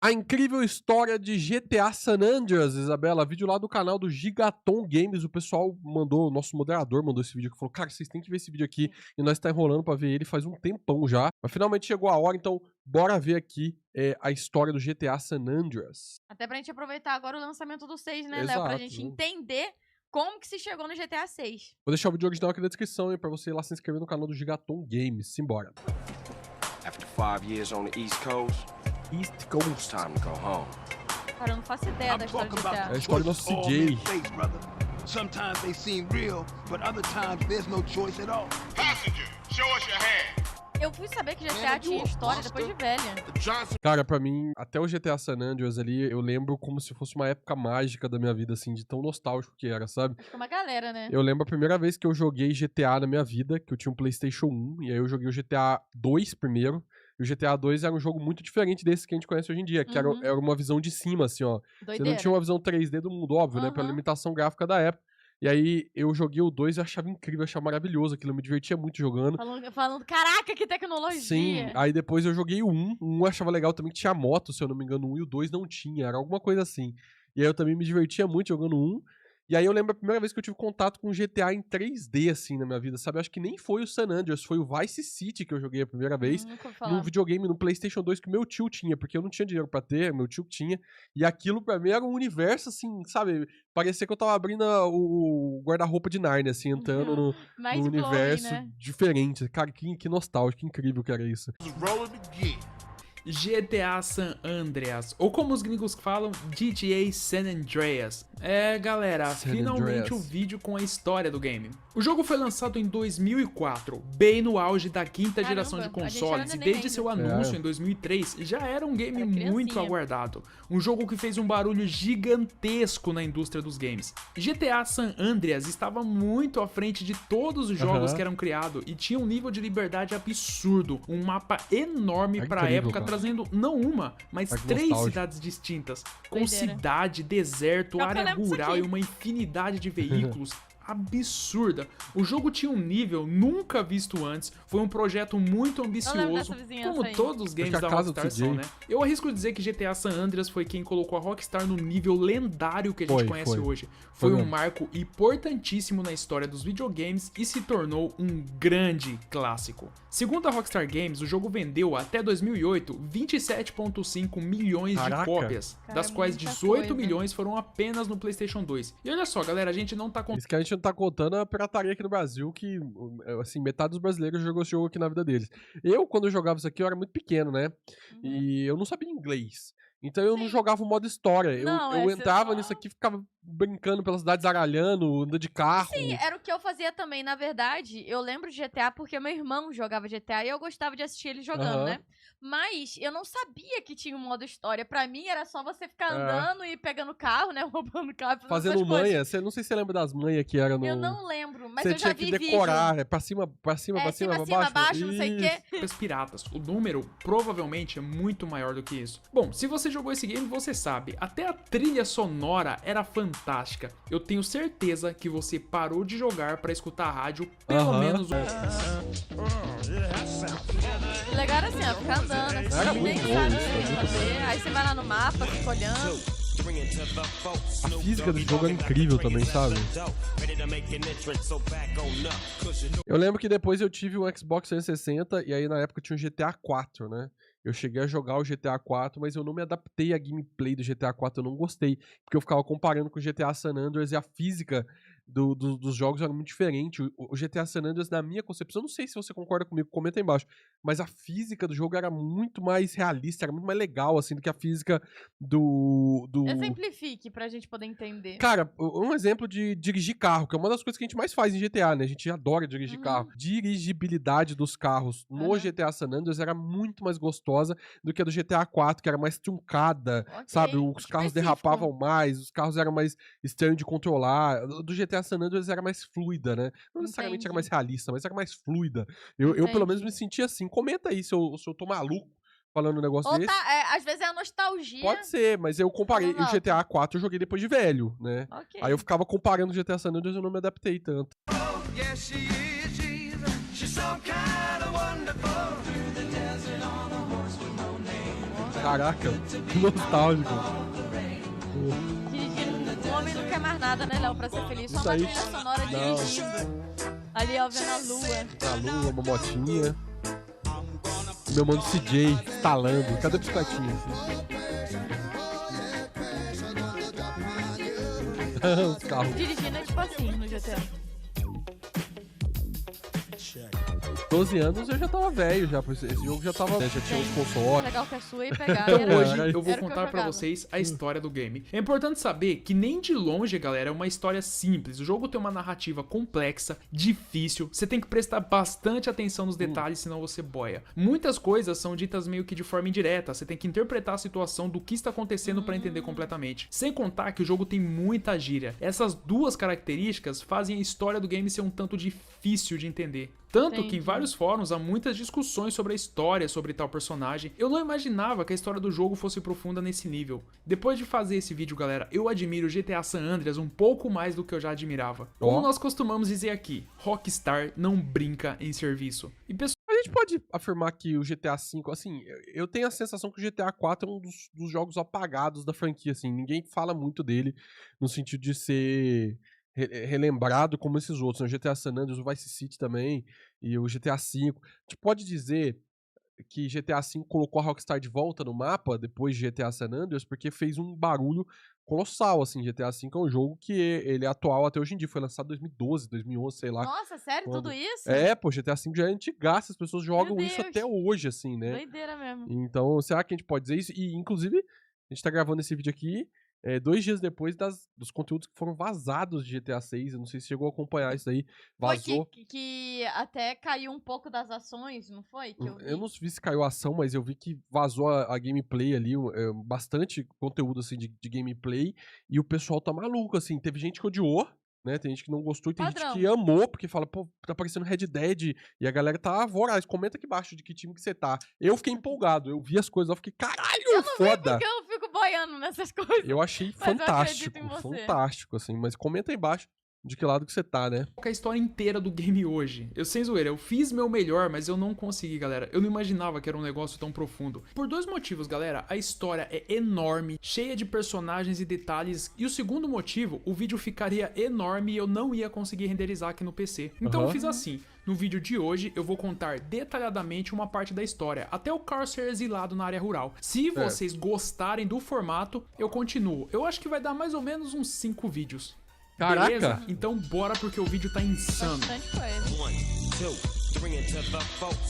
A incrível história de GTA San Andreas, Isabela, vídeo lá do canal do Gigaton Games, o pessoal mandou, o nosso moderador mandou esse vídeo aqui, falou, cara, vocês têm que ver esse vídeo aqui, e nós tá enrolando pra ver ele faz um tempão já, mas finalmente chegou a hora, então bora ver aqui a história do GTA San Andreas. Até pra gente aproveitar agora o lançamento do 6, né, Léo, Exato, pra gente entender como que se chegou no GTA 6. Vou deixar o vídeo original aqui na descrição, hein, pra você ir lá se inscrever no canal do Gigaton Games, simbora. After 5 years on the East Coast, East Coast. time to go home. Cara, eu não faço ideia da história do GTA. É a história do nosso CJ. Sometimes they seem real, but other times there's no choice at all. Passenger, show us your hand. Eu fui saber que GTA tinha história depois de velha. Cara, pra mim, até o GTA San Andreas ali, eu lembro como se fosse uma época mágica da minha vida, assim, de tão nostálgico que era, sabe? Acho que é uma galera, né? Eu lembro a primeira vez que eu joguei GTA na minha vida, que eu tinha um PlayStation 1, e aí eu joguei o GTA 2 primeiro. E o GTA 2 era um jogo muito diferente desse que a gente conhece hoje em dia, que era uma visão de cima, assim, ó. Doideira. Você não tinha uma visão 3D do mundo, óbvio, né? Pela limitação gráfica da época. E aí eu joguei o 2 e achava incrível, achava maravilhoso aquilo, eu me divertia muito jogando. Falando, caraca, que tecnologia! Sim, aí depois eu joguei o 1, o 1 eu achava legal também, que tinha moto, se eu não me engano, o 1 e o 2 não tinha, era alguma coisa assim. E aí eu também me divertia muito jogando o 1. E aí eu lembro a primeira vez que eu tive contato com GTA em 3D, assim, na minha vida, sabe? Acho que nem foi o San Andreas, foi o Vice City que eu joguei a primeira vez, num videogame, no PlayStation 2 que o meu tio tinha, porque eu não tinha dinheiro pra ter, meu tio tinha, e aquilo pra mim era um universo, assim, sabe? Parecia que eu tava abrindo o guarda-roupa de Narnia, assim, entrando no universo diferente. Cara, que nostálgico, que incrível que era isso. GTA San Andreas, ou como os gringos falam, GTA San Andreas. É, galera, finalmente o vídeo com a história do game. O jogo foi lançado em 2004, bem no auge da quinta geração de consoles, e desde seu anúncio em 2003, já era um game muito aguardado. Um jogo que fez um barulho gigantesco na indústria dos games. GTA San Andreas estava muito à frente de todos os jogos que eram criados, e tinha um nível de liberdade absurdo, um mapa enorme pra época, trazendo não uma, mas 3 cidades distintas, com cidade, deserto, área rural e uma infinidade de veículos absurda. O jogo tinha um nível nunca visto antes, foi um projeto muito ambicioso, como todos os games da Rockstar são, né? Eu arrisco dizer que GTA San Andreas foi quem colocou a Rockstar no nível lendário que a gente conhece hoje. Foi um marco importantíssimo na história dos videogames e se tornou um grande clássico. Segundo a Rockstar Games, o jogo vendeu até 2008 27,5 milhões de cópias, das quais 18 milhões foram apenas no PlayStation 2. E olha só, galera, a gente não tá contando... Isso que a gente não tá contando a pirataria aqui no Brasil, que, assim, metade dos brasileiros jogou esse jogo aqui na vida deles. Eu, quando eu jogava isso aqui, eu era muito pequeno, né? E eu não sabia inglês. Então eu não jogava o modo história. Eu entrava nisso aqui, ficava brincando pelas cidades, aralhando, andando de carro. Sim, era o que eu fazia também. Na verdade, eu lembro de GTA porque meu irmão jogava GTA e eu gostava de assistir ele jogando, né? Mas eu não sabia que tinha um modo história. Pra mim, era só você ficar andando e pegando carro, né? Roubando carro. Fazendo manha. Não sei se você lembra das manhas que era no... Eu não lembro, mas eu já vi vídeo. Você tinha que decorar, pra cima, pra baixo, não sei o quê. Os piratas. O número provavelmente é muito maior do que isso. Bom, se você jogou esse game, você sabe. Até a trilha sonora era fantástica. Eu tenho certeza que você parou de jogar pra escutar a rádio pelo menos O legal era assim, ó, ficar andando, assim, nem sabe o que fazer. Aí você vai lá no mapa, fica olhando. A física do jogo é incrível também, sabe? Eu lembro que depois eu tive um Xbox 360 e aí na época tinha um GTA 4, né? Eu cheguei a jogar o GTA 4, mas eu não me adaptei à gameplay do GTA 4, eu não gostei, porque eu ficava comparando com o GTA San Andreas e a física dos jogos era muito diferente. O GTA San Andreas, na minha concepção, eu não sei se você concorda comigo, comenta aí embaixo, mas a física do jogo era muito mais realista, era muito mais legal, assim, do que a física do... Exemplifique pra gente poder entender. Cara, um exemplo de dirigir carro, que é uma das coisas que a gente mais faz em GTA, né? A gente adora dirigir carro. Dirigibilidade dos carros no GTA San Andreas era muito mais gostosa do que a do GTA 4, que era mais truncada, sabe? Os carros derrapavam mais, os carros eram mais estranhos de controlar. Do GTA San Andreas era mais fluida, né? Não necessariamente era mais realista, mas era mais fluida. Eu pelo menos me sentia assim. Comenta aí se eu tô maluco falando um negócio desse. Às vezes é a nostalgia. Pode ser, mas eu comparei. O GTA 4 eu joguei depois de velho, né? Aí eu ficava comparando o GTA San Andreas e eu não me adaptei tanto. Caraca, que nostálgico. Dirigindo, o homem não quer mais nada, né, Léo, pra ser feliz. Só Isso uma aí. trilha sonora Não. dirigindo. Ali, ó, vendo a lua. A lua, uma motinha. Meu mano CJ estalando. Cadê a bicicletinha? Os carros. Dirigindo é tipo assim no GTA. 12 anos eu já tava velho já. Esse jogo já tava. Já tinha os consoles. Legal que é sua e pegar. Então era- hoje Caralho. eu vou era o que contar pra jogava. vocês a história do game. É importante saber que nem de longe, galera, é uma história simples. O jogo tem uma narrativa complexa, difícil. Você tem que prestar bastante atenção nos detalhes, senão você boia. Muitas coisas são ditas meio que de forma indireta. Você tem que interpretar a situação do que está acontecendo pra entender completamente. Sem contar que o jogo tem muita gíria. Essas duas características fazem a história do game ser um tanto difícil de entender. Tanto que em Entendi. vários fóruns há muitas discussões sobre a história, sobre tal personagem. Eu não imaginava que a história do jogo fosse profunda nesse nível. Depois de fazer esse vídeo, galera, eu admiro GTA San Andreas um pouco mais do que eu já admirava. Como Ó. nós costumamos dizer aqui, Rockstar não brinca em serviço. E pessoal, A gente pode afirmar que o GTA V, assim, eu tenho a sensação que o GTA IV é um dos jogos apagados da franquia, assim. Ninguém fala muito dele no sentido de ser relembrado como esses outros, né? O GTA San Andreas, o Vice City também, e o GTA V. A gente pode dizer que GTA V colocou a Rockstar de volta no mapa depois de GTA San Andreas, porque fez um barulho colossal, assim. GTA V é um jogo que ele é atual até hoje em dia, foi lançado em 2012, 2011, sei lá. Nossa, sério? Quando- Tudo isso? É, pô, GTA V já é antigaço, as pessoas jogam isso Deus. até hoje, assim, né? Doideira mesmo. Então, será que a gente pode dizer isso? E, inclusive, a gente tá gravando esse vídeo aqui 2 dias depois dos conteúdos que foram vazados de GTA 6. Eu não sei se chegou a acompanhar isso aí. Vazou. Foi que até caiu um pouco das ações, não foi? Que eu vi. Eu não vi se caiu a ação, mas eu vi que vazou a gameplay ali, bastante conteúdo assim de gameplay, e o pessoal tá maluco, assim. Teve gente que odiou, né? Tem gente que não gostou e tem Padrão. gente que amou, porque fala, pô, tá parecendo Red Dead, e a galera tá voraz. Comenta aqui embaixo de que time que você tá. Eu fiquei empolgado, eu vi as coisas, eu fiquei, caralho, foda! Porque eu fico boiando nessas coisas. Eu achei Mas eu acredito fantástico, em você. fantástico, assim. Mas comenta aí embaixo de que lado que você tá, né? a história inteira do game hoje. Eu, sem zoeira, eu fiz meu melhor, mas eu não consegui, galera. Eu não imaginava que era um negócio tão profundo. Por 2 motivos, galera. A história é enorme, cheia de personagens e detalhes. E o segundo motivo, o vídeo ficaria enorme e eu não ia conseguir renderizar aqui no PC. Então eu fiz assim. No vídeo de hoje, eu vou contar detalhadamente uma parte da história, até o Carl ser exilado na área rural. Se vocês gostarem do formato, eu continuo. Eu acho que vai dar mais ou menos uns 5 vídeos. Caraca! Beleza? Então bora porque o vídeo tá insano. Bastante coisa.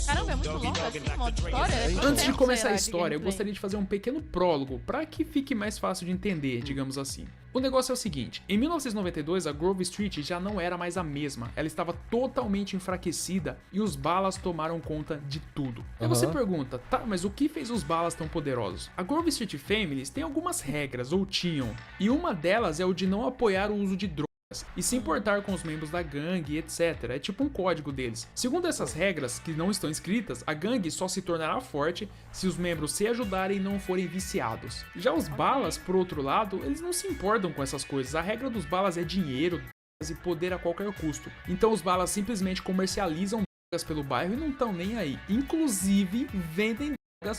Caramba, é muito longo assim, modo história? É quanto Antes de tempo começar será a de história, eu gameplay? gostaria de fazer um pequeno prólogo para que fique mais fácil de entender, digamos assim. O negócio é o seguinte, em 1992 a Grove Street já não era mais a mesma, ela estava totalmente enfraquecida e os balas tomaram conta de tudo. Aí você pergunta, tá, mas o que fez os balas tão poderosos? A Grove Street Families tem algumas regras, ou tinham, e uma delas é o de não apoiar o uso de drogas e se importar com os membros da gangue, etc. É tipo um código deles. Segundo essas regras, que não estão escritas, a gangue só se tornará forte se os membros se ajudarem e não forem viciados. Já os balas, por outro lado, eles não se importam com essas coisas. A regra dos balas é dinheiro, drogas e poder a qualquer custo. Então os balas simplesmente comercializam drogas pelo bairro e não estão nem aí. Inclusive, vendem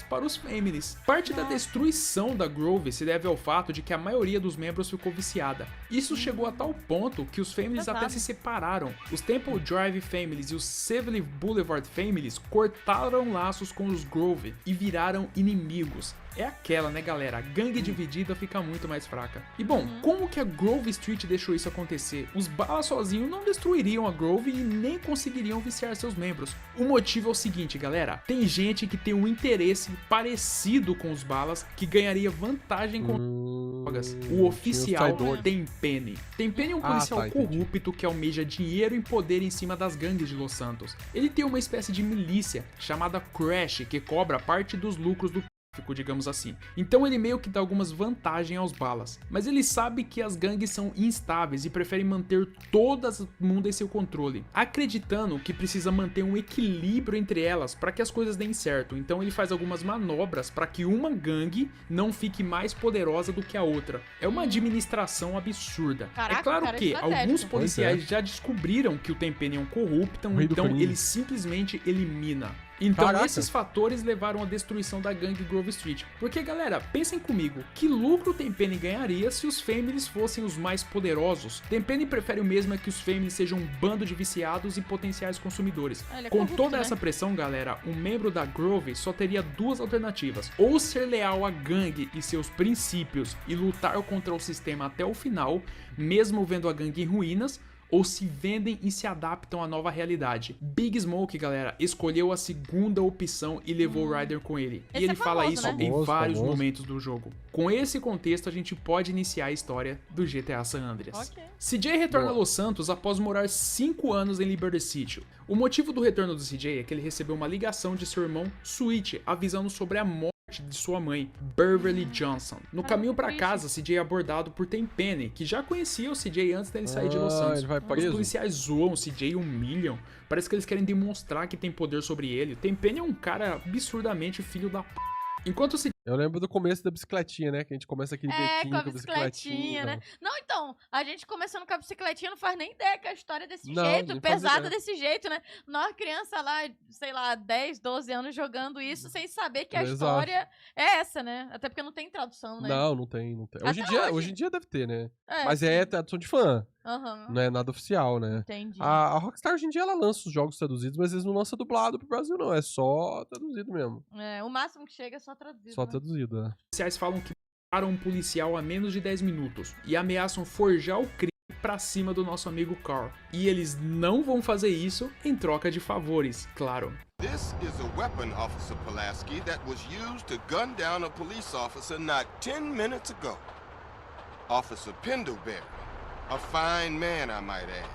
para os families. Parte da destruição da Grove se deve ao fato de que a maioria dos membros ficou viciada. Isso chegou a tal ponto que os families até se separaram. Os Temple Drive Families e os Seville Boulevard Families cortaram laços com os Grove e viraram inimigos. É aquela, né, galera? A gangue dividida fica muito mais fraca. E bom, como que a Grove Street deixou isso acontecer? Os balas sozinhos não destruiriam a Grove e nem conseguiriam viciar seus membros. O motivo é o seguinte, galera. Tem gente que tem um interesse parecido com os balas que ganharia vantagem com drogas. O oficial Tenpenny. Tenpenny é um policial tá, entendi. corrupto que almeja dinheiro e poder em cima das gangues de Los Santos. Ele tem uma espécie de milícia chamada Crash que cobra parte dos lucros do digamos assim. Então ele meio que dá algumas vantagens aos balas, mas ele sabe que as gangues são instáveis e prefere manter todo mundo em seu controle, acreditando que precisa manter um equilíbrio entre elas para que as coisas deem certo. Então ele faz algumas manobras para que uma gangue não fique mais poderosa do que a outra. É uma administração absurda. Caraca, é claro cara, que estratégico. alguns policiais Pois já descobriram que o Tenpenny é um corrupto, O rei do então crime. ele simplesmente elimina. Então Caraca. esses fatores levaram à destruição da gangue Grove Street. Porque galera, pensem comigo, que lucro Tenpenny ganharia se os Families fossem os mais poderosos? Tenpenny prefere o mesmo é que os Families sejam um bando de viciados e potenciais consumidores. Ele é Com corrupto, toda né? essa pressão, galera, um membro da Grove só teria duas alternativas: ou ser leal à gangue e seus princípios e lutar contra o sistema até o final, mesmo vendo a gangue em ruínas, ou se vendem e se adaptam à nova realidade. Big Smoke, galera, escolheu a segunda opção e levou o Ryder com ele. Esse E ele é fala famoso, isso né? em Famoso, vários famoso. momentos do jogo. Com esse contexto, a gente pode iniciar a história do GTA San Andreas. Ok. CJ retorna a Boa. Los Santos após morar 5 anos em Liberty City. O motivo do retorno do CJ é que ele recebeu uma ligação de seu irmão Sweet avisando sobre a morte de sua mãe, Beverly Johnson. No caminho pra triste. casa, CJ é abordado por Tenpenny, que já conhecia o CJ antes dele sair de Los Santos. Ele vai Os preso? policiais zoam o CJ e humilham. Parece que eles querem demonstrar que tem poder sobre ele. Tenpenny é um cara absurdamente filho da p. Enquanto o CJ Eu lembro do começo da bicicletinha, né? Que a gente começa aquele bequinho com a com a bicicletinha, né? Não, então, a gente começando com a bicicletinha não faz nem ideia que a história é desse Não, jeito, nem faz pesada ideia. desse jeito, né? Nós criança lá, sei lá, 10, 12 anos jogando isso sem saber que a Exato. história é essa, né? Até porque não tem tradução, né? Não tem. Até Hoje em dia deve ter, né? É, Mas sim. é tradução de fã, Aham, não é nada oficial, né? entendi. A Rockstar hoje em dia ela lança os jogos traduzidos, mas eles não lançam dublado pro Brasil, não. É só traduzido mesmo. É, o máximo que chega é só traduzido. Só né? traduzido, né? policiais falam que pararam um policial a menos de 10 minutos e ameaçam forjar o crime pra cima do nosso amigo Carl. E eles não vão fazer isso em troca de favores, claro. This is a weapon, Officer Pulaski, that was used to gun down a police officer not 10 minutes ago. Officer Pendleberry. A fine man, I might add.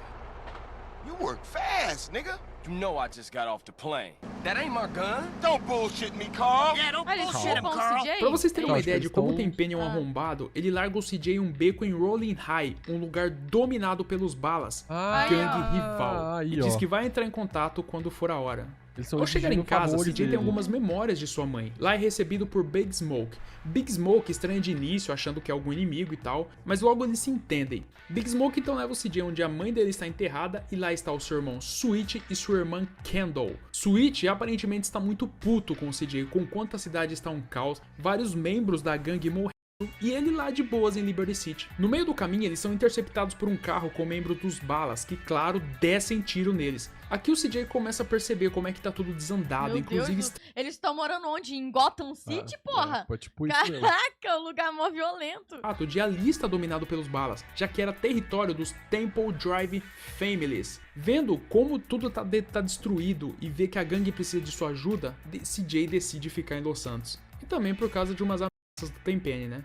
You work fast, nigga. You know I just got off the plane. That ain't my gun. Don't bullshit me, Carl. Ah, eles chupam o CJ? Pra vocês terem Eu uma acho que ideia de eles como tão- Tenpenny é um arrombado, ele larga o CJ em um beco em Rolling High, um lugar dominado pelos balas, Ah, gangue rival, aí, e diz ó. que vai entrar em contato quando for a hora. Eles tão Ao chegar em exigindo casa, favores CJ tem dele. algumas memórias de sua mãe. Lá é recebido por Big Smoke. Big Smoke estranha de início, achando que é algum inimigo e tal, mas logo eles se entendem. Big Smoke então leva o CJ onde a mãe dele está enterrada e lá está o seu irmão Sweet e sua irmã Kendall. Sweet aparentemente está muito puto com o CJ, com quanto a cidade está um caos, vários membros da gangue morreram e ele lá de boas em Liberty City. No meio do caminho, eles são interceptados por um carro com membros dos Balas, que claro, descem tiro neles. Aqui o CJ começa a perceber como é que tá tudo desandado, Meu inclusive Deus, eles estão morando onde? Em Gotham City, porra? É, tipo isso mesmo. Caraca, um lugar mó violento. fato de ali está dominado pelos Balas, já que era território dos Temple Drive Families. Vendo como tudo tá destruído e vê que a gangue precisa de sua ajuda, CJ decide ficar em Los Santos. E também por causa de umas ameaças do Tenpenny, né?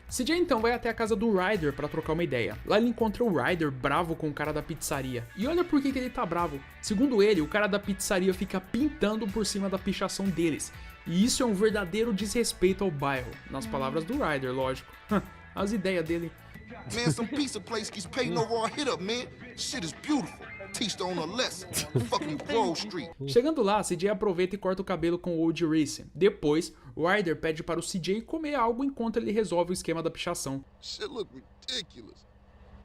CJ então vai até a casa do Ryder pra trocar uma ideia. Lá ele encontra o Ryder bravo com o cara da pizzaria. E olha por que ele tá bravo. Segundo ele, o cara da pizzaria fica pintando por cima da pichação deles. E isso é um verdadeiro desrespeito ao bairro. Nas palavras do Ryder, lógico. As ideias dele. Man, some pizza place keeps paying no raw hit up, man. Shit is beautiful. Teach her on a lesson. Fucking Grove Street. Chegando lá, CJ aproveita e corta o cabelo com o Old Reese. Depois, o Ryder pede para o CJ comer algo enquanto ele resolve o esquema da pichação. Shit look ridiculous.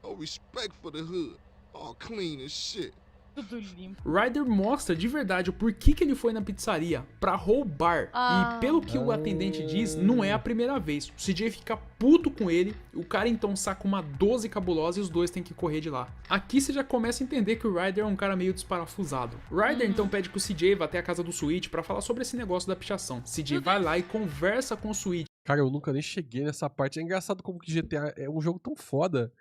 No respect for the hood. All clean as shit. Tudo limpo. Ryder mostra de verdade o porquê que ele foi na pizzaria, pra roubar. Ah. E pelo que o atendente diz, não é a primeira vez. O CJ fica puto com ele, o cara então saca uma 12 cabulosa e os dois têm que correr de lá. Aqui você já começa a entender que o Ryder é um cara meio desparafusado. Ryder então pede que o CJ vá até a casa do Sweet pra falar sobre esse negócio da pichação. CJ vai lá e conversa com o Sweet. Cara, eu nunca nem cheguei nessa parte. É engraçado como que GTA é um jogo tão foda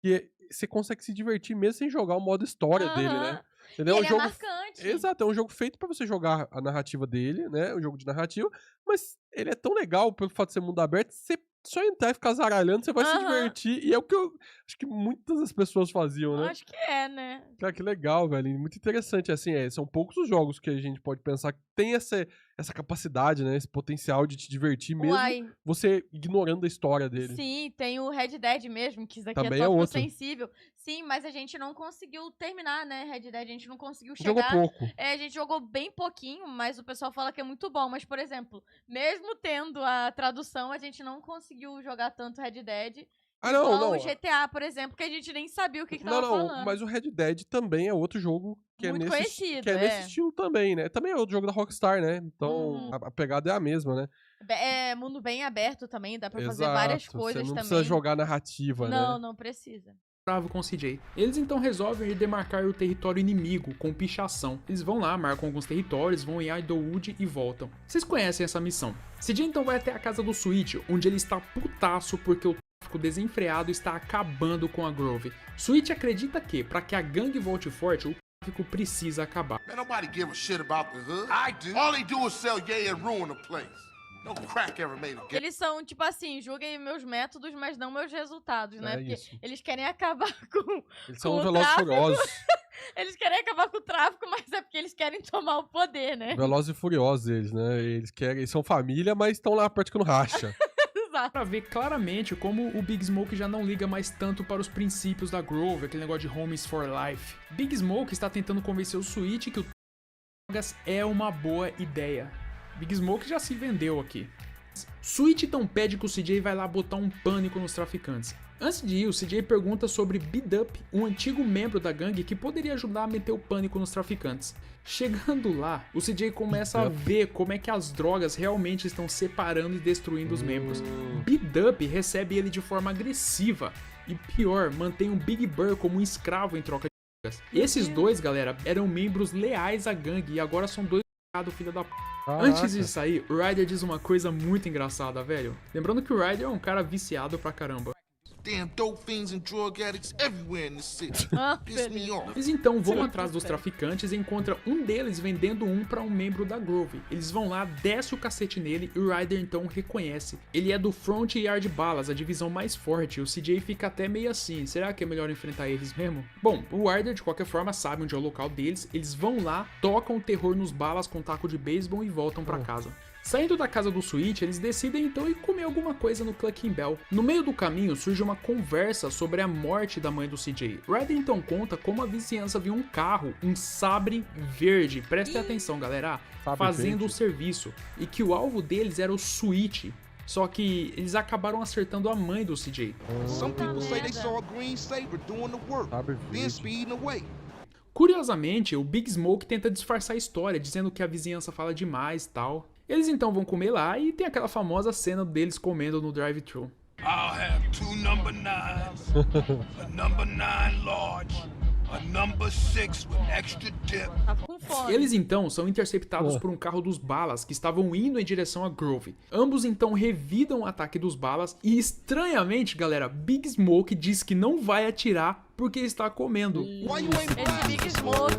que você consegue se divertir mesmo sem jogar o modo história dele, né? Entendeu? Ele É um jogo... é marcante. Exato, é um jogo feito pra você jogar a narrativa dele, né? Um jogo de narrativa, mas ele é tão legal pelo fato de ser mundo aberto, você só entrar e ficar zaralhando, você vai se divertir. E é o que eu acho que muitas das pessoas faziam, né? Acho que é, né? Cara, que legal, velho. E muito interessante. Assim, são poucos os jogos que a gente pode pensar que tem essa capacidade, né? Esse potencial de te divertir, mesmo Uai, você ignorando a história dele. sim, tem o Red Dead mesmo, que isso aqui Também é é tópico outro. sensível. Sim, mas a gente não conseguiu terminar, né, Red Dead? A gente não conseguiu Jogou chegar. pouco. É, a gente jogou bem pouquinho, mas o pessoal fala que é muito bom. Mas, por exemplo, mesmo tendo a tradução, a gente não conseguiu jogar tanto Red Dead. Ah, não, Igual não. o GTA, por exemplo, que a gente nem sabia o que Não, tava não, falando. mas o Red Dead também é outro jogo que Muito é conhecido, que é nesse estilo também, né? Também é outro jogo da Rockstar, né? Então, a pegada é a mesma, né? É mundo bem aberto também, dá pra fazer várias Exato, coisas você não também. precisa jogar narrativa, Não, né? não precisa. Bravo com o CJ. Eles então resolvem ir demarcar o território inimigo com pichação. Eles vão lá, marcam alguns territórios, vão em Idlewood e voltam. Vocês conhecem essa missão. CJ então vai até a casa do Sweet, onde ele está putaço porque o tráfico desenfreado está acabando com a Grove. Sweet acredita que, para que a gangue volte forte, o tráfico precisa acabar. Man, nobody give a shit about the hood. I do. All they do is sell yay and ruin the place. No crack ever made a game. Eles são, tipo assim, julguem meus métodos, mas não meus resultados, né? É Porque isso. eles querem acabar com Eles com são o velozes e tráfico. furiosos. Eles querem acabar com o tráfico, mas é porque eles querem tomar o poder, né? Velozes e furiosos eles, né? Eles são família, mas estão lá praticando racha. Exato. Pra ver claramente como o Big Smoke já não liga mais tanto para os princípios da Grove, aquele negócio de Homies for Life. Big Smoke está tentando convencer o Sweet que o drogas é uma boa ideia. Big Smoke já se vendeu aqui. Sweet então pede que o CJ vai lá botar um pânico nos traficantes. Antes de ir, o CJ pergunta sobre Beat-Up, um antigo membro da gangue que poderia ajudar a meter o pânico nos traficantes. Chegando lá, o CJ começa a ver como é que as drogas realmente estão separando e destruindo os membros. Beat-Up recebe ele de forma agressiva e, pior, mantém o Big Burr como um escravo em troca de drogas. Esses dois, galera, eram membros leais à gangue e agora são dois filho da p. Antes de sair, o Ryder diz uma coisa muito engraçada, velho. Lembrando que o Ryder é um cara viciado pra caramba. Damn dope fiends and drug addicts everywhere in the city. Piss me off. Eles então vão atrás dos traficantes e encontram um deles vendendo um pra um membro da Grove. Eles vão lá, desce o cacete nele e o Ryder então reconhece. Ele é do Front Yard Balas, a divisão mais forte. O CJ fica até meio assim, será que é melhor enfrentar eles mesmo? Bom, o Ryder de qualquer forma sabe onde é o local deles. Eles vão lá, tocam o terror nos balas com taco de beisebol e voltam pra casa. Saindo da casa do Sweet, eles decidem então ir comer alguma coisa no Clucking Bell. No meio do caminho surge uma conversa sobre a morte da mãe do CJ. Ryder então conta como a vizinhança viu um carro, um sabre verde, prestem atenção galera, fazendo o serviço, e que o alvo deles era o Sweet. Só que eles acabaram acertando a mãe do CJ. Some people say they saw a green saber doing the work, then speeding away. Curiosamente, o Big Smoke tenta disfarçar a história, dizendo que a vizinhança fala demais e tal. Eles então vão comer lá e tem aquela famosa cena deles comendo no drive-thru. I'll have 2 number 9s, a number 9 large, a number 6 with extra dip. Tava com fome. Eles então são interceptados por um carro dos balas que estavam indo em direção a Grove. Ambos então revidam o ataque dos balas e estranhamente, galera, Big Smoke diz que não vai atirar porque está comendo. Why you ain't Esse Big Smoke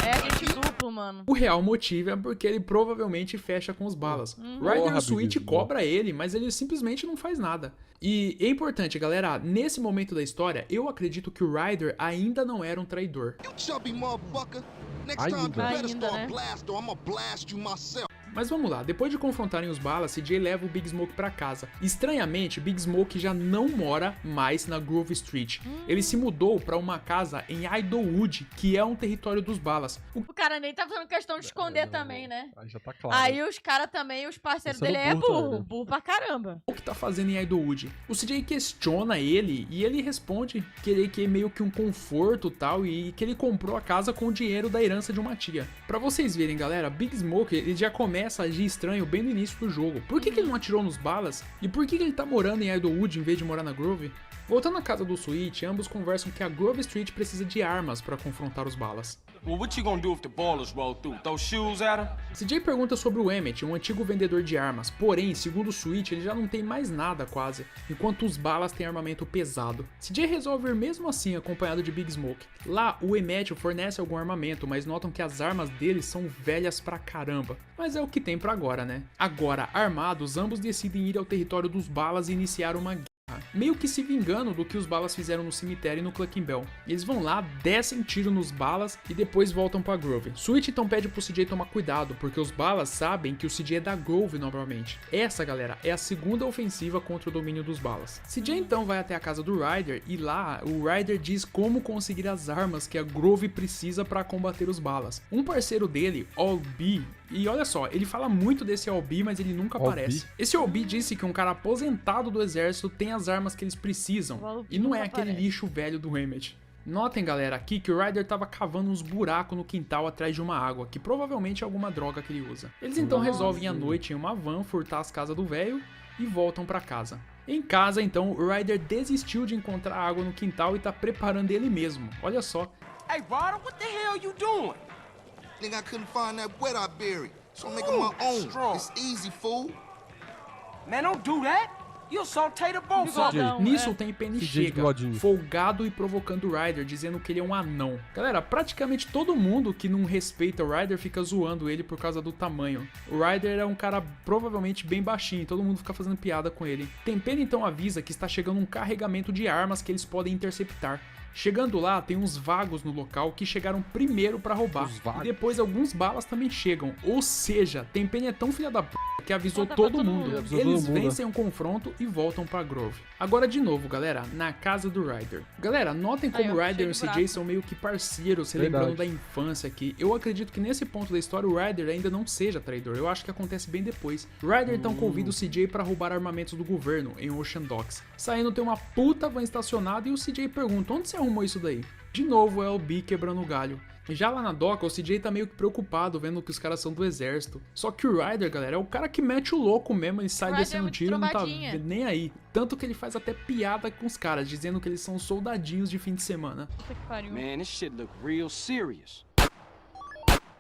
é agente duplo, mano. O real motivo é porque ele provavelmente fecha com os balas. Ryder Porra, Sweet Big cobra ele, mas ele simplesmente não faz nada. E é importante, galera, nesse momento da história, eu acredito que o Ryder ainda não era um traidor. You chubby motherfucker. Next time you Ainda. better Ainda, start né? blast or I'ma blast you myself. Mas vamos lá, depois de confrontarem os balas, CJ leva o Big Smoke pra casa. Estranhamente, Big Smoke já não mora mais na Grove Street. Ele se mudou pra uma casa em Idlewood, que é um território dos balas. O cara nem tá fazendo questão de esconder também, né? Aí já tá claro. Aí os caras também, os parceiros Esse é dele é burro também, burro. né? Burro pra caramba. O que tá fazendo em Idlewood? O CJ questiona ele e ele responde que ele quer meio que um conforto tal e que ele comprou a casa com o dinheiro da herança de uma tia. Pra vocês verem, galera, Big Smoke ele já começa a agir estranho bem no início do jogo. Por que ele não atirou nos balas? E por que ele tá morando em Idlewood em vez de morar na Grove? Voltando à casa do Sweet, ambos conversam que a Grove Street precisa de armas pra confrontar os balas. Well, what you gonna do if the ballers roll through? Throw shoes at him? CJ pergunta sobre o Emmett, um antigo vendedor de armas, porém, segundo o Sweet, ele já não tem mais nada quase, enquanto os balas têm armamento pesado. CJ resolve ir mesmo assim acompanhado de Big Smoke. Lá, o Emmett fornece algum armamento, mas notam que as armas deles são velhas pra caramba. Mas é o que tem pra agora, né? Agora, armados, ambos decidem ir ao território dos balas e iniciar uma guerra, meio que se vingando do que os balas fizeram no cemitério e no Clucking Bell. Eles vão lá, descem tiro nos balas e depois voltam pra Grove. Sweet então pede pro CJ tomar cuidado, porque os balas sabem que o CJ é da Grove novamente. Essa, galera, é a segunda ofensiva contra o domínio dos balas. CJ então vai até a casa do Ryder e lá o Ryder diz como conseguir as armas que a Grove precisa para combater os balas. Um parceiro dele, All B, E olha só, ele fala muito desse Albee, mas ele nunca aparece. Esse Albee disse que um cara aposentado do exército tem as armas que eles precisam, e não é aquele lixo velho do Emmett. Notem, galera, aqui que o Ryder tava cavando uns buracos no quintal atrás de uma água, que provavelmente é alguma droga que ele usa. Eles então resolvem à noite em uma van furtar as casas do velho e voltam pra casa. Em casa, então, o Ryder desistiu de encontrar água no quintal e tá preparando ele mesmo. Olha só. Hey, Ryder, what the hell you doing? Nigga, I couldn't find that wet I buried, so I'm making my own. Strong. It's easy, fool. Man, don't do that. You'll saute the both of Bigodão, them. Nisso o Tenpenny CJ chega, bigodinho. folgado e provocando o Ryder, dizendo que ele é um anão. Galera, praticamente todo mundo que não respeita o Ryder fica zoando ele por causa do tamanho. O Ryder é um cara provavelmente bem baixinho, todo mundo fica fazendo piada com ele. Tenpenny então avisa que está chegando um carregamento de armas que eles podem interceptar. Chegando lá, tem uns vagos no local que chegaram primeiro pra roubar. E depois alguns balas também chegam. Ou seja, Tenpenny é tão filha da p que avisou todo mundo. Eles vencem o confronto e voltam pra Grove. Agora de novo, galera, na casa do Ryder. Galera, notem como o Ryder e o CJ são meio que parceiros, se lembrando da infância aqui. Eu acredito que nesse ponto da história o Ryder ainda não seja traidor. Eu acho que acontece bem depois. O Ryder então convida o CJ pra roubar armamentos do governo em Ocean Docks. Saindo tem uma puta van estacionada e o CJ pergunta: onde você arrumou isso daí? De novo é o Albee quebrando o galho. Já lá na doca, o CJ tá meio que preocupado vendo que os caras são do exército. Só que o Ryder, galera, é o cara que mete o louco mesmo e sai descendo tiro, não tá nem aí. Tanto que ele faz até piada com os caras, dizendo que eles são soldadinhos de fim de semana. Puta que pariu. Man, this shit look real serious.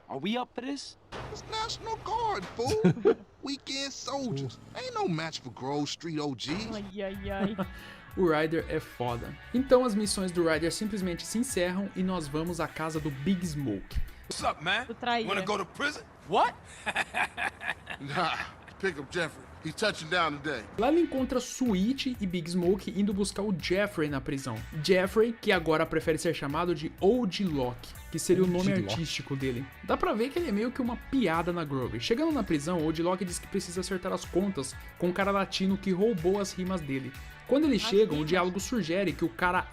Are we up for this? It's National Guard, fool. Weekend soldiers. Ain't no match for Grove Street OGs. Ai. O Ryder é foda. Então as missões do Ryder simplesmente se encerram e nós vamos à casa do Big Smoke. What's up, man? Tu traía. Wanna go to prison? What? Nah, pick up Jeffrey. He's touching down today. Lá ele encontra Sweet e Big Smoke indo buscar o Jeffrey na prisão. Jeffrey, que agora prefere ser chamado de Old Lock, que seria o nome artístico dele. Dá pra ver que ele é meio que uma piada na Grove. Chegando na prisão, Old Lock diz que precisa acertar as contas com um cara latino que roubou as rimas dele. Quando eles chegam, o diálogo sugere que o cara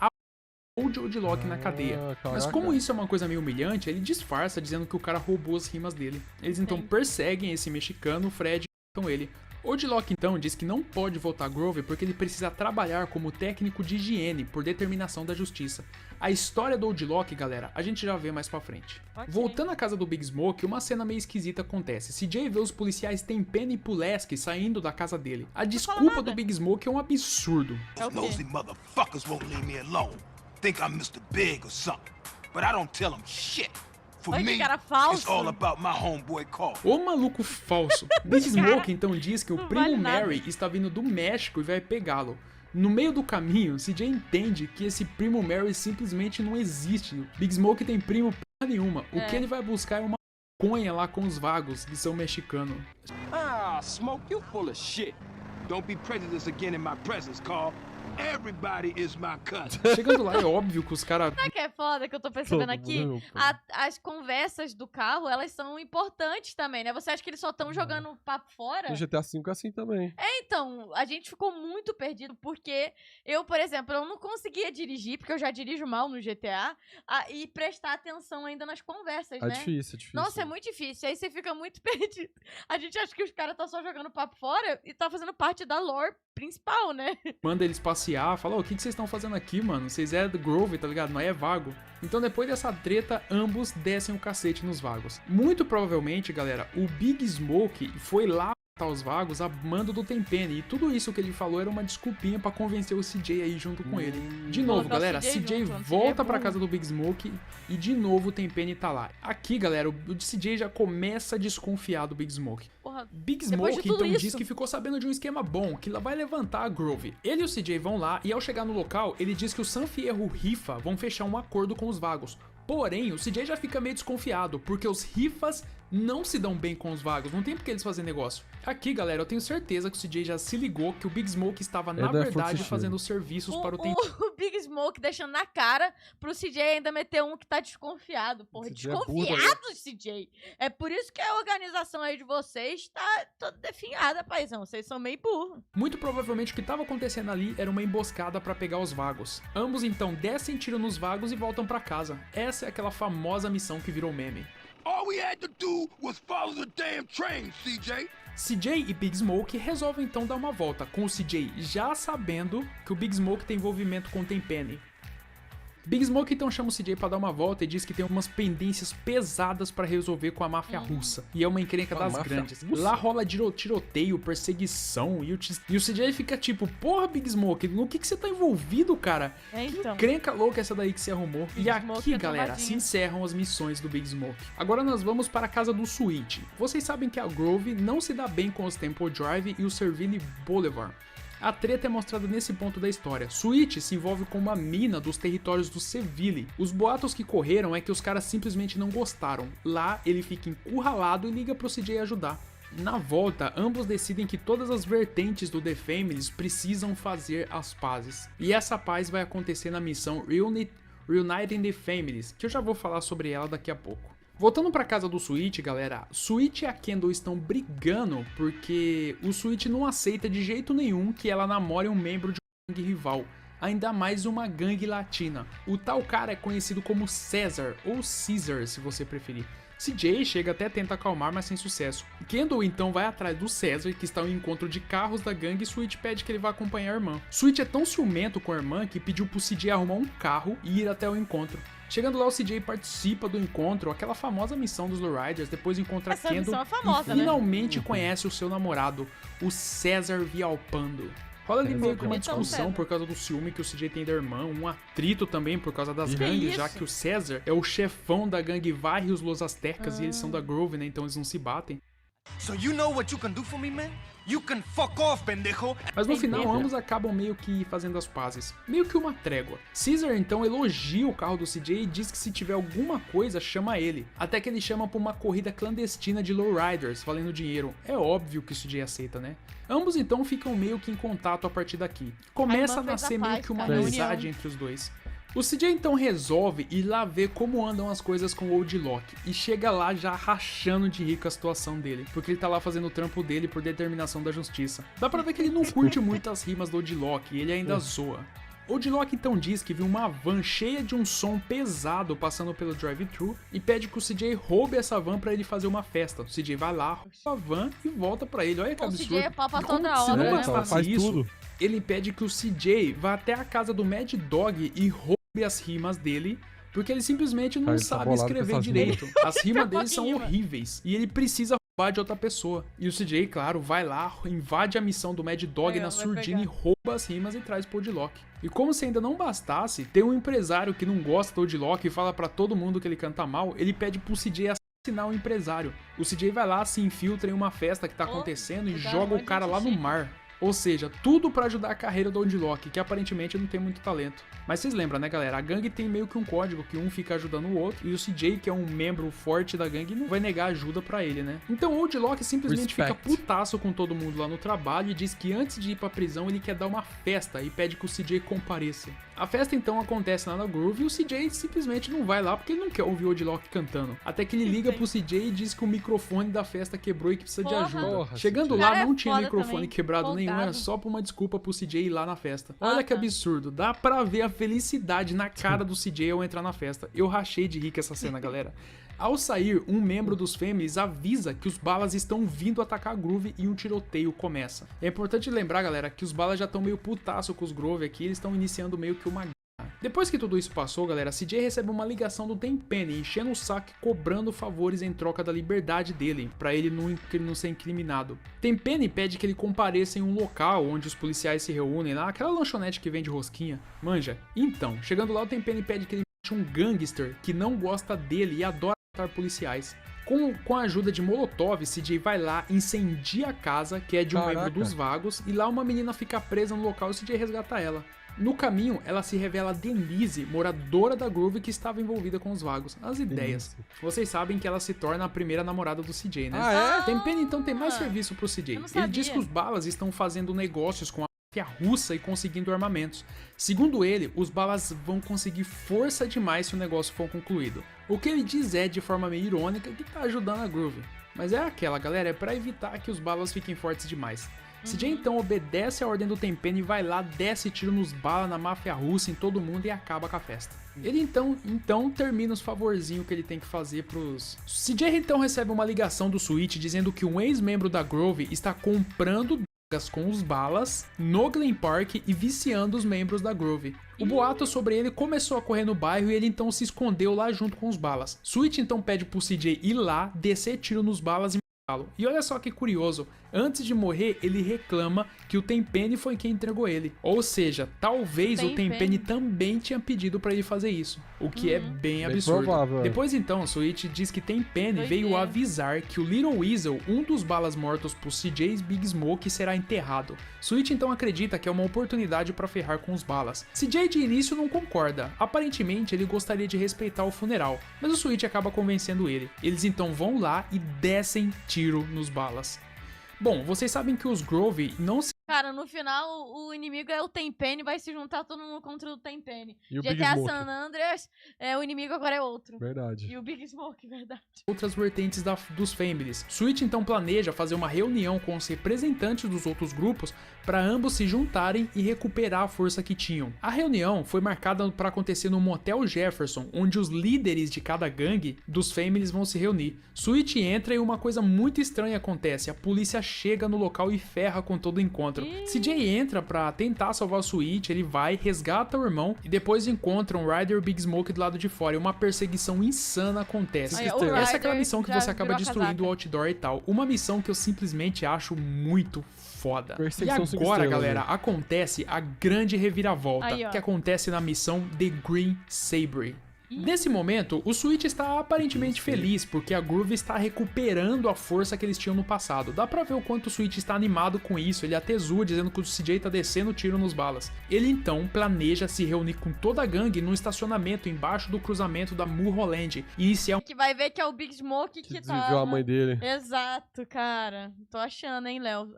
o Old Lock na cadeia. Mas como isso é uma coisa meio humilhante, ele disfarça dizendo que o cara roubou as rimas dele. Eles então perseguem esse mexicano, o Fred, e matam ele. Old Lock então diz que não pode voltar a Grove porque ele precisa trabalhar como técnico de higiene por determinação da justiça. A história do Old Lock, galera, a gente já vê mais pra frente. Voltando à casa do Big Smoke, uma cena meio esquisita acontece. CJ vê os policiais Tenpenny e Pulaski saindo da casa dele. A desculpa do Big Smoke é um absurdo. Those nosy motherfuckers won't leave me alone. Think I'm Mr. Big or something. But I don't tell them shit. For Olha que me, cara it's falso. all about my homeboy Carl. Ô maluco falso. Big Smoke então diz que o Não primo vale nada. Mary está vindo do México e vai pegá-lo. No meio do caminho, CJ entende que esse primo Mary simplesmente não existe. Big Smoke tem primo porra nenhuma. O que ele vai buscar é uma maconha lá com os vagos, que são mexicanos. Ah, Smoke, you full of shit. Don't be prejudiced again in my presence, Carl. Everybody is my cousin. Chegando lá, é óbvio que os caras... Sabe o que é foda que eu tô percebendo Todo aqui? mundo, pô. As conversas do carro, elas são importantes também, né? Você acha que eles só estão jogando papo fora? No GTA V é assim também. Então, a gente ficou muito perdido, porque eu, por exemplo, eu não conseguia dirigir, porque eu já dirijo mal no GTA, e prestar atenção ainda nas conversas, É né? difícil, é difícil. Nossa, é muito difícil. Aí você fica muito perdido. A gente acha que os caras tá só jogando papo fora e tá fazendo parte da lore principal, né? Manda eles passear, fala, o que vocês estão fazendo aqui, mano? Vocês é do Grove, tá ligado? Não é vago. Então depois dessa treta, ambos descem o cacete nos vagos. Muito provavelmente, galera, o Big Smoke foi lá matar os vagos a mando do Tenpenny, e tudo isso que ele falou era uma desculpinha pra convencer o CJ aí junto com ele. De novo, Colocar o galera, CJ CJ junto, volta CJ é pra bom. casa do Big Smoke e de novo o Tenpenny tá lá. Aqui, galera, o CJ já começa a desconfiar do Big Smoke. Porra, Big Depois Smoke de tudo então isso. diz que ficou sabendo de um esquema bom, que vai levantar a Grove. Ele e o CJ vão lá e ao chegar no local, ele diz que o San Fierro Rifa vão fechar um acordo com os vagos. Porém, o CJ já fica meio desconfiado, porque os Rifas não se dão bem com os vagos, não tem por que eles fazerem negócio. Aqui, galera, eu tenho certeza que o CJ já se ligou que o Big Smoke estava, na da verdade, Força fazendo serviços para o Tenpenny. o Big Smoke deixando na cara pro CJ ainda meter um que tá desconfiado. Porra, CJ é burro, desconfiado, CJ. É por isso que a organização aí de vocês tá toda definhada, paizão. Vocês são meio burros. Muito provavelmente o que estava acontecendo ali era uma emboscada para pegar os vagos. Ambos então descem tiro nos vagos e voltam para casa. Essa é aquela famosa missão que virou meme. All we had to do was follow the damn train, CJ. CJ e Big Smoke resolvem então dar uma volta, com o CJ já sabendo que o Big Smoke tem envolvimento com o Tenpenny. Big Smoke então chama o CJ pra dar uma volta e diz que tem umas pendências pesadas pra resolver com a máfia russa. E é uma encrenca das grandes. Russa? Lá rola tiroteio, perseguição e o CJ fica tipo, porra Big Smoke, no que você tá envolvido, cara? É, então. Que encrenca louca essa daí que você arrumou. Big E Smoke aqui, é galera, trombadinha. se encerram as missões do Big Smoke. Agora nós vamos para a casa do Sweet. Vocês sabem que a Grove não se dá bem com os Temple Drive e o Serville Boulevard. A treta é mostrada nesse ponto da história. Sweet se envolve com uma mina dos territórios do Serville. Os boatos que correram é que os caras simplesmente não gostaram. Lá, ele fica encurralado e liga pro CJ ajudar. Na volta, ambos decidem que todas as vertentes do The Families precisam fazer as pazes. E essa paz vai acontecer na missão Reuniting the Families, que eu já vou falar sobre ela daqui a pouco. Voltando pra casa do Sweet, galera, Sweet e a Kendl estão brigando porque o Sweet não aceita de jeito nenhum que ela namore um membro de uma gangue rival, ainda mais uma gangue latina. O tal cara é conhecido como César, ou Caesar se você preferir. CJ chega até tenta acalmar, mas sem sucesso. Kendl então vai atrás do César, que está em um encontro de carros da gangue, e Sweet pede que ele vá acompanhar a irmã. Sweet é tão ciumento com a irmã que pediu pro CJ arrumar um carro e ir até o encontro. Chegando lá, o CJ participa do encontro, aquela famosa missão dos Lowriders, depois encontra Essa Kendl missão é famosa, e né? finalmente conhece o seu namorado, o César Vialpando. Rola ali meio que uma Então, discussão César. por causa do ciúme que o CJ tem da irmã, um atrito também por causa das Que gangues, isso? já que o César é o chefão da gangue Varre os Los Aztecas e eles são da Grove, né? Então eles não se batem. So you know what you can do for me, man? You can fuck off, pendejo. Mas no Tem final, medo. ambos acabam meio que fazendo as pazes. Meio que uma trégua. Caesar então elogia o carro do CJ e diz que se tiver alguma coisa, chama ele. Até que ele chama pra uma corrida clandestina de lowriders, valendo dinheiro. É óbvio que o CJ aceita, né? Ambos então ficam meio que em contato a partir daqui. Começa a irmã fez nascer a meio paz, que uma cara, a amizade união. entre os dois. O CJ então resolve ir lá ver como andam as coisas com o Old Lock e chega lá já rachando de rir com a situação dele, porque ele tá lá fazendo o trampo dele por determinação da justiça. Dá pra ver que ele não curte muito as rimas do Old Lock e ele ainda zoa. Old Lock então diz que viu uma van cheia de um som pesado passando pelo drive-thru e pede que o CJ roube essa van pra ele fazer uma festa. O CJ vai lá, rouba a van e volta pra ele. Olha que O absurdo. CJ é pau pra E como toda se hora, não né, bastasse mano? faz isso, tudo. ele pede que o CJ vá até a casa do Mad Dog e roube as rimas dele, porque ele simplesmente não Cara, ele tá sabe bolado com escrever essas direito. As rimas dele são pouquinho, mano. horríveis e ele precisa roubar de outra pessoa. E o CJ, claro, vai lá, invade a missão do Mad Dog É, na vai surdina e pegar. rouba as rimas e traz pro Old Lock. E como se ainda não bastasse, tem um empresário que não gosta do Old Lock e fala pra todo mundo que ele canta mal, ele pede pro CJ assassinar o empresário. O CJ vai lá, se infiltra em uma festa que tá acontecendo e vou dar joga um o cara monte lá de no chique. mar. Ou seja, tudo pra ajudar a carreira do Old Lock, que aparentemente não tem muito talento. Mas vocês lembram, né, galera? A gangue tem meio que um código que um fica ajudando o outro, e o CJ, que é um membro forte da gangue, não vai negar ajuda pra ele, né? Então o Old Lock simplesmente fica Respect. putaço com todo mundo lá no trabalho e diz que antes de ir pra prisão ele quer dar uma festa e pede que o CJ compareça. A festa então acontece lá na Grove e o CJ simplesmente não vai lá porque ele não quer ouvir o Old Lock cantando. Até que ele liga pro CJ e diz que o microfone da festa quebrou e que precisa de Porra. ajuda. Porra, Chegando CJ. lá Cara, não é tinha foda microfone também. quebrado nenhum, era Folgado. só pra uma desculpa pro CJ ir lá na festa. Olha que tá. absurdo, dá pra ver a felicidade na cara do CJ ao entrar na festa. Eu rachei de rir com essa cena, galera. Ao sair, um membro dos Families avisa que os balas estão vindo atacar a Groove e um tiroteio começa. É importante lembrar, galera, que os balas já estão meio putaço com os Groove aqui, eles estão iniciando meio que uma guerra. Depois que tudo isso passou, galera, CJ recebe uma ligação do Tenpenny enchendo o saco e cobrando favores em troca da liberdade dele, pra ele não ser incriminado. Tenpenny pede que ele compareça em um local onde os policiais se reúnem lá, aquela lanchonete que vende rosquinha, manja. Então, chegando lá, o Tenpenny pede que ele mate um gangster que não gosta dele e adora matar policiais. Com a ajuda de Molotov, CJ vai lá, incendia a casa, que é de um membro Caraca. dos vagos, e lá uma menina fica presa no local e o CJ resgata ela. No caminho, ela se revela Denise, moradora da Grove que estava envolvida com os vagos. As ideias. Vocês sabem que ela se torna a primeira namorada do CJ, né? Ah, é? Tenpenny então tem mais serviço pro CJ. eu não Ele diz sabia. que os balas estão fazendo negócios com a máfia russa e conseguindo armamentos. Segundo ele, os balas vão conseguir força demais se o negócio for concluído. O que ele diz é, de forma meio irônica, que tá ajudando a Groove. Mas é aquela, galera, é pra evitar que os balas fiquem fortes demais. CJ então obedece a ordem do Tenpenny e vai lá, desce tiro nos bala na máfia russa, em todo mundo e acaba com a festa. Ele então termina os favorzinhos que ele tem que fazer pros... CJ então recebe uma ligação do Sweet dizendo que um ex-membro da Grove está comprando drogas com os balas no Glen Park e viciando os membros da Grove. O boato sobre ele começou a correr no bairro e ele então se escondeu lá junto com os balas. Sweet então pede pro CJ ir lá, descer tiro nos balas e matá-lo. E olha só que curioso, antes de morrer ele reclama que o Tenpenny foi quem entregou ele. Ou seja, talvez o Tenpenny também tinha pedido pra ele fazer isso, o que é bem absurdo. Provável, Depois então, Sweet diz que Tenpenny veio avisar que o Little Weasel, um dos balas mortos por CJ's Big Smoke, será enterrado. Sweet então acredita que é uma oportunidade pra ferrar com os balas. CJ de início não concorda, aparentemente ele gostaria de respeitar o funeral, mas o Sweet acaba convencendo ele. Eles então vão lá e descem tiro nos balas. Bom, vocês sabem que os Grove não se... Cara, no final, o inimigo é o Tenpenny, vai se juntar todo mundo contra o Tenpenny. E o Big GTA Smoke. San Andreas, o inimigo agora é outro. Verdade. E o Big Smoke, verdade. outras vertentes dos Families. Sweet então planeja fazer uma reunião com os representantes dos outros grupos para ambos se juntarem e recuperar a força que tinham. A reunião foi marcada para acontecer no Motel Jefferson, onde os líderes de cada gangue dos Families vão se reunir. Sweet entra e uma coisa muito estranha acontece, a polícia chega no local e ferra com todo o encontro. CJ entra pra tentar salvar o Sweet, ele vai, resgata o irmão e depois encontra um Ryder e o Big Smoke do lado de fora e uma perseguição insana acontece. Essa é aquela missão que você acaba destruindo o outdoor e tal. Uma missão que eu simplesmente acho muito foda. E agora, galera, acontece a grande reviravolta que acontece na missão The Green Sabre. Nesse momento, o Sweet está aparentemente feliz porque a Groove está recuperando a força que eles tinham no passado. Dá pra ver o quanto o Sweet está animado com isso, ele até zoa dizendo que o CJ tá descendo tiro nos balas. Ele então planeja se reunir com toda a gangue num estacionamento embaixo do cruzamento da Mulholland e iniciar... Que vai ver que é o Big Smoke que tá... Desviou a mãe dele. Exato, cara. Tô achando, hein, Léo?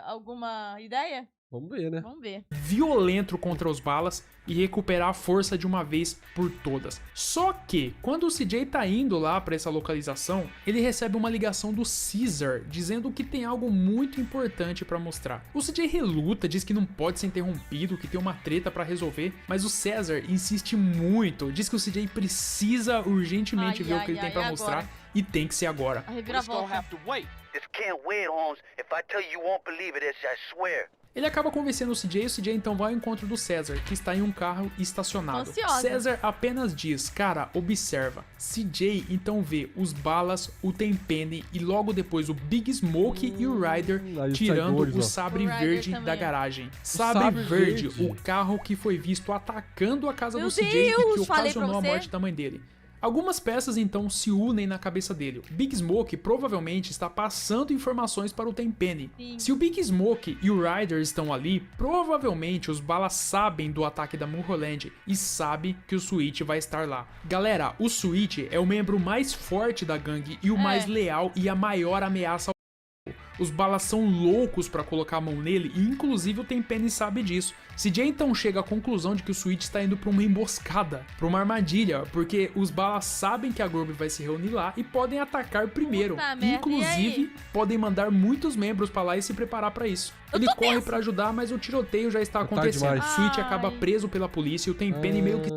Alguma ideia? Vamos ver, né? Vamos ver. Violento contra os balas e recuperar a força de uma vez por todas. Só que, quando o CJ tá indo lá pra essa localização, ele recebe uma ligação do Caesar, dizendo que tem algo muito importante pra mostrar. O CJ reluta, diz que não pode ser interrompido, que tem uma treta pra resolver, mas o Caesar insiste muito, diz que o CJ precisa urgentemente ver o que ele tem pra mostrar e tem que ser agora. A reviravolta. This can't wait, Holmes. If I tell you, you won't believe it, I swear. Ele acaba convencendo o CJ e o CJ então vai ao encontro do Caesar, que está em um carro estacionado. Caesar apenas diz, cara, observa. CJ então vê os balas, o Tenpenny e logo depois o Big Smoke e o Ryder tirando o sabre verde da garagem. Sabre verde, o carro que foi visto atacando a casa do CJ e que ocasionou a morte da mãe dele. Algumas peças então se unem na cabeça dele. Big Smoke provavelmente está passando informações para o Tenpenny. Se o Big Smoke e o Ryder estão ali, provavelmente os balas sabem do ataque da Mulholland e sabem que o Sweet vai estar lá. Galera, o Sweet é o membro mais forte da gangue e o mais leal e a maior ameaça ao... Os balas são loucos pra colocar a mão nele e inclusive o Tenpenny sabe disso. CJ então chega à conclusão de que o Sweet está indo pra uma emboscada, pra uma armadilha, porque os balas sabem que a Grove vai se reunir lá e podem atacar primeiro. Inclusive, podem mandar muitos membros pra lá e se preparar pra isso. Ele corre pra ajudar, mas o tiroteio já está acontecendo. Sweet acaba preso pela polícia e o Tenpenny meio que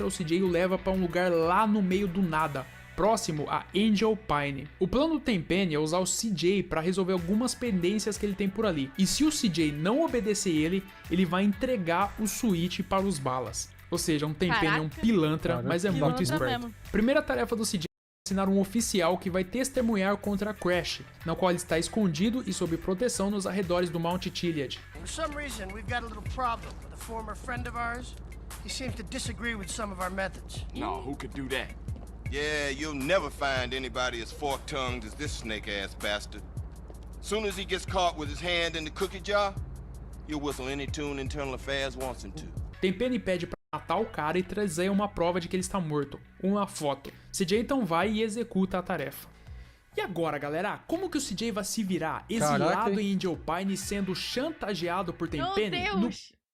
o CJ e o leva pra um lugar lá no meio do nada, próximo a Angel Pine. O plano do Tenpenny é usar o CJ para resolver algumas pendências que ele tem por ali. E se o CJ não obedecer ele, ele vai entregar o Sweet para os balas. Ou seja, um Tenpenny é um pilantra, mas é muito esperto. Primeira tarefa do CJ é assinar um oficial que vai testemunhar contra Crash, na qual ele está escondido e sob proteção nos arredores do Mount Chiliad. For some reason, we've got a little problem with a former friend of ours. He seems to disagree with some of our methods. No, who could do that? Yeah, you'll never find anybody as fork-tongued as this snake-ass bastard. Soon as he gets caught with his hand in the cookie jar, he'll whistle any tune Internal Affairs wants him to. Tenpenny pede pra matar o cara e trazer uma prova de que ele está morto, uma foto. CJ então vai e executa a tarefa. E agora, galera, como que o CJ vai se virar exilado em Angel Pine sendo chantageado por Tenpenny?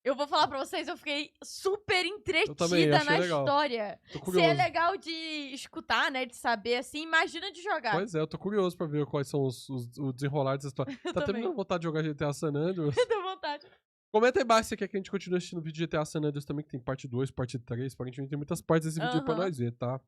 Eu vou falar pra vocês, eu fiquei super também, entretida achei na legal. história. Tô Se curioso. é legal de escutar, né, de saber, assim, imagina de jogar. Pois é, eu tô curioso pra ver quais são o desenrolar dessa história. Tá também. tendo vontade de jogar GTA San Andreas? Eu tenho vontade. Comenta aí embaixo se quer que a gente continue assistindo o vídeo de GTA San Andreas também, que tem parte 2, parte 3. Aparentemente tem muitas partes desse vídeo aí pra Aham. nós ver, tá?